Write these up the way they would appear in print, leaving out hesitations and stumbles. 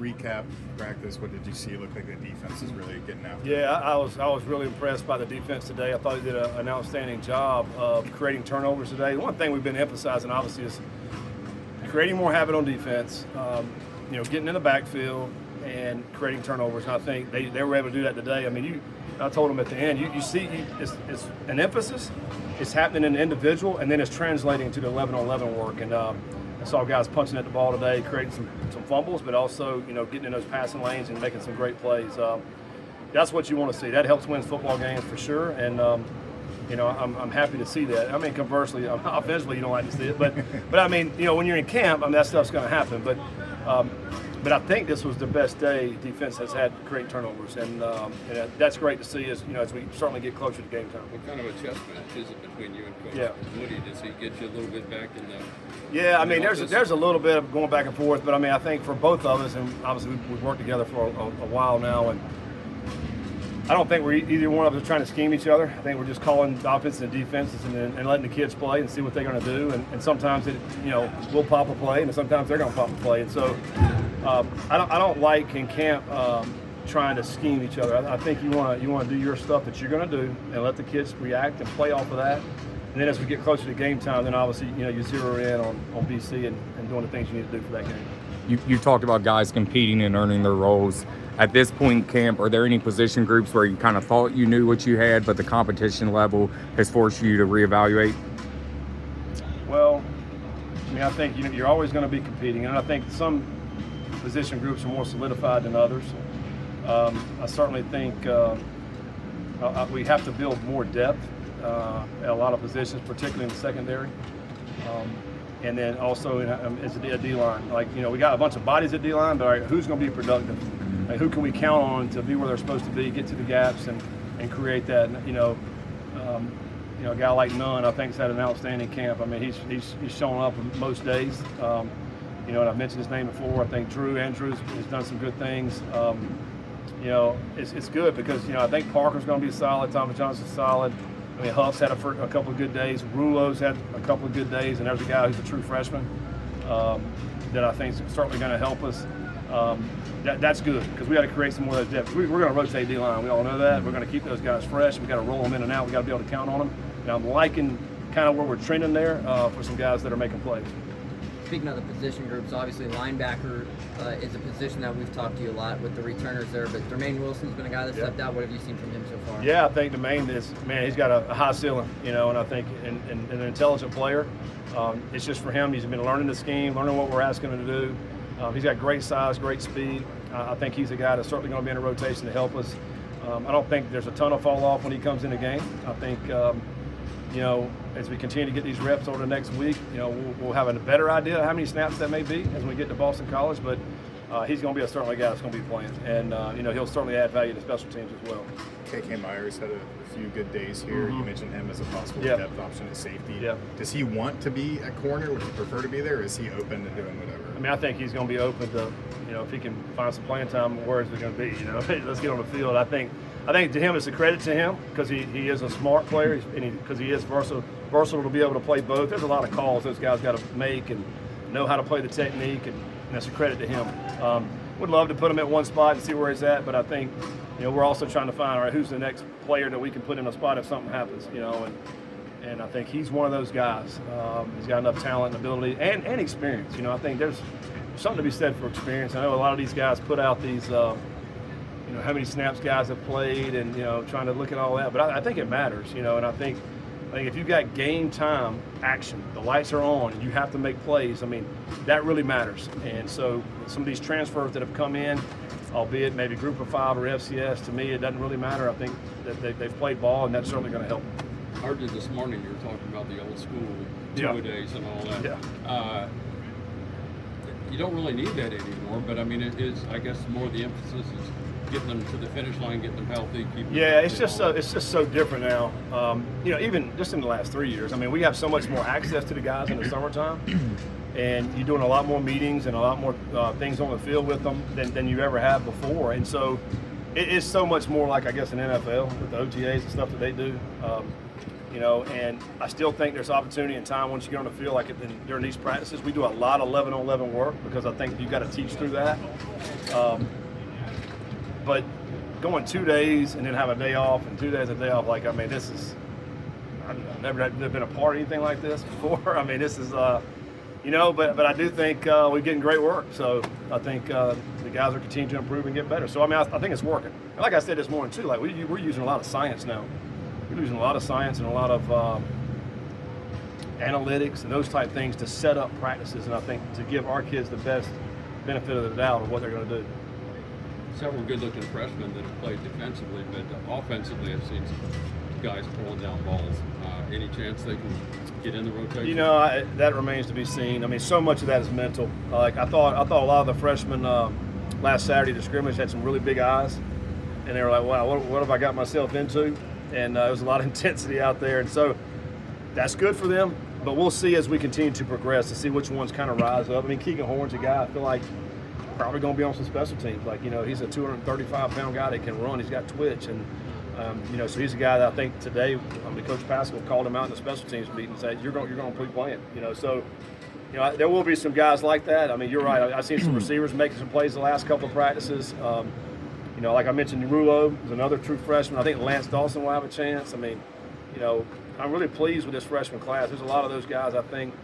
recap practice, what did you see? It looked like the defense is really getting out. Yeah, I was really impressed by the defense today. I thought they did an outstanding job of creating turnovers today. One thing we've been emphasizing, obviously, is creating more habit on defense, getting in the backfield and creating turnovers. And I think they were able to do that today. I mean, I told them at the end, you see it's an emphasis. It's happening in the individual, and then it's translating to the 11-on-11 work. And I saw guys punching at the ball today, creating some fumbles, but also, getting in those passing lanes and making some great plays. That's what you want to see. That helps win football games for sure. And, I'm happy to see that. I mean, conversely, offensively, you don't like to see it. But I mean, when you're in camp, that stuff's going to happen. But I think this was the best day defense has had to create turnovers, and that's great to see as we certainly get closer to game time. What kind of a chess match is it between you and Coach Woody? Does he get you a little bit back in the? Yeah, I mean, there's a little bit of going back and forth, but I mean, I think for both of us, and obviously we've worked together for a while now, and I don't think either one of us are trying to scheme each other. I think we're just calling the offense and defenses and letting the kids play and see what they're going to do. And sometimes we'll pop a play, and sometimes they're going to pop a play. And so I don't like in camp trying to scheme each other. I think you want to do your stuff that you're going to do and let the kids react and play off of that. And then as we get closer to game time, then obviously you zero in on BC and doing the things you need to do for that game. You talked about guys competing and earning their roles. At this point in camp, are there any position groups where you kind of thought you knew what you had, but the competition level has forced you to reevaluate? Well, I mean, I think you're always going to be competing, and I think some position groups are more solidified than others. I certainly think we have to build more depth at a lot of positions, particularly in the secondary. And then also as a D-line, we got a bunch of bodies at D-line, but all right, who's going to be productive? Like, who can we count on to be where they're supposed to be, get to the gaps, and create that? A guy like Nunn, I think, has had an outstanding camp. I mean, he's shown up most days. And I've mentioned his name before. I think Drew Andrews has done some good things. It's good because I think Parker's going to be solid. Thomas Johnson's solid. I mean, Huff's had a couple of good days. Rulo's had a couple of good days, and there's a guy who's a true freshman that I think is certainly going to help us. That's good because we got to create some more of that depth. We're going to rotate D-line. We all know that. We're going to keep those guys fresh. We got to roll them in and out. We got to be able to count on them. And I'm liking kind of where we're trending there for some guys that are making plays. Speaking of the position groups, obviously linebacker is a position that we've talked to you a lot with the returners there, but Jermaine Wilson's been a guy that stepped out. What have you seen from him so far? Yeah, I think Jermaine he's got a high ceiling, and I think an intelligent player. It's just for him, he's been learning the scheme, learning what we're asking him to do. He's got great size, great speed. I think he's a guy that's certainly going to be in a rotation to help us. I don't think there's a ton of fall off when he comes in the game. I think, as we continue to get these reps over the next week, we'll have a better idea of how many snaps that may be as we get to Boston College. But he's going to be certainly a guy that's going to be playing. And, he'll certainly add value to special teams as well. KK Myers had a few good days here. Mm-hmm. You mentioned him as a possible depth option at safety. Yeah. Does he want to be at corner? Would he prefer to be there, or is he open to doing whatever? I mean, I think he's going to be open to, if he can find some playing time, where is it going to be? Let's get on the field. I think to him, it's a credit to him because he is a smart player because he is versatile to be able to play both. There's a lot of calls those guys got to make and know how to play the technique, and that's a credit to him. Would love to put him at one spot and see where he's at, but I think we're also trying to find, all right, who's the next player that we can put in a spot if something happens, and I think he's one of those guys. He's got enough talent and ability and experience. I think there's something to be said for experience. I know a lot of these guys put out these, how many snaps guys have played and, trying to look at all that. But I think it matters, and I think if you've got game time action, the lights are on, and you have to make plays, I mean, that really matters. And so some of these transfers that have come in, albeit maybe group of 5 or FCS, to me, it doesn't really matter. I think that they've played ball, and that's certainly going to help them. I heard you this morning, you were talking about the old school two-a-days and all that. Yeah. You don't really need that anymore, but I mean, it is, I guess, more the emphasis is getting them to the finish line, getting them healthy, keeping them healthy. It's just so different now. Even just in the last 3 years, I mean, we have so much more access to the guys in the summertime, and you're doing a lot more meetings and a lot more things on the field with them than you ever have before. And so it is so much more like, I guess, an NFL with the OTAs and stuff that they do. And I still think there's opportunity and time once you get on the field, during these practices. We do a lot of 11-on-11 work because I think you've got to teach through that. But going 2 days and then have a day off and 2 days a day off, like, I mean, this is, I've never been a part of anything like this before. I mean, this is, you know, but I do think we're getting great work. So I think the guys are continuing to improve and get better. So, I mean, I think it's working. And like I said this morning, too, like we're using a lot of science now. We're using a lot of science and a lot of analytics and those type things to set up practices, and I think to give our kids the best benefit of the doubt of what they're going to do. Several good-looking freshmen that have played defensively, but offensively I've seen some guys pulling down balls. Any chance they can get in the rotation? You know, that remains to be seen. I mean, so much of that is mental. Like I thought a lot of the freshmen last Saturday to scrimmage had some really big eyes, and they were like, "Wow, what have I got myself into?" And there was a lot of intensity out there, and so that's good for them. But we'll see as we continue to progress to see which ones kind of rise up. I mean, Keegan Horn's a guy I feel like probably going to be on some special teams. Like, you know, he's a 235-pound guy that can run. He's got twitch, and you know, so he's a guy that I think today, Coach Pascal called him out in the special teams meeting and said, "You're going to be playing." You know, so you know there will be some guys like that. I mean, you're right. I've seen some receivers making some plays the last couple of practices. You know, like I mentioned, Rulo is another true freshman. I think Lance Dawson will have a chance. I mean, you know, I'm really pleased with this freshman class. There's a lot of those guys I think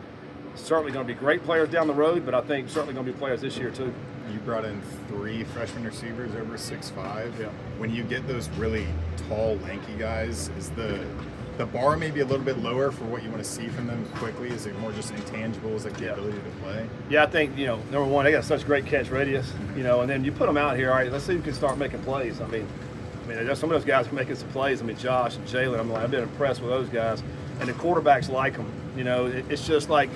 certainly going to be great players down the road, but I think certainly going to be players this year too. You brought in 3 freshman receivers over 6'5". Yeah. When you get those really tall, lanky guys, is the bar maybe a little bit lower for what you want to see from them quickly? Is it more just intangibles like the ability to play? Yeah, I think, you know, number one, they got such great catch radius, you know, and then you put them out here, all right, let's see if we can start making plays. I mean, there's some of those guys are making some plays. I mean, Josh and Jalen, I've been impressed with those guys. And the quarterbacks like them. You know, it's just like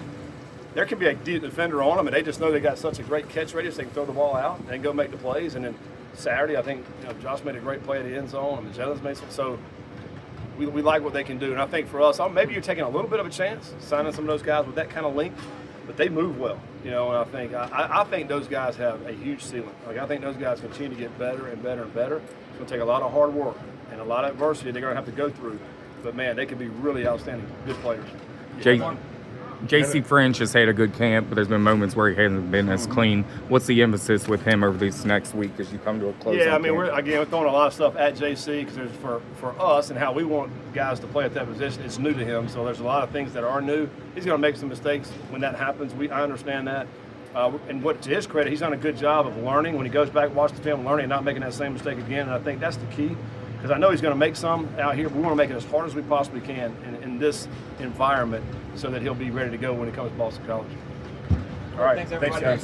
there can be a deep defender on them, and they just know they got such a great catch radius, they can throw the ball out and go make the plays. And then Saturday, I think, you know, Josh made a great play at the end zone, and Jalen's made some. So we like what they can do. And I think for us, maybe you're taking a little bit of a chance signing some of those guys with that kind of length, but they move well, you know. And I think those guys have a huge ceiling. Like, I think those guys continue to get better and better and better. It's going to take a lot of hard work and a lot of adversity they're going to have to go through. But man, they can be really outstanding, good players. JC French has had a good camp, but there's been moments where he hasn't been as clean. What's the emphasis with him over this next week as you come to a close? Yeah, I mean, we're throwing a lot of stuff at JC because for us and how we want guys to play at that position, it's new to him. So there's a lot of things that are new. He's going to make some mistakes when that happens. I understand that. And to his credit, he's done a good job of learning. When he goes back, watch the film, learning, and not making that same mistake again. And I think that's the key. Because I know he's going to make some out here, but we want to make it as hard as we possibly can in this environment so that he'll be ready to go when he comes to Boston College. All right. Thanks, everybody. Thanks, guys.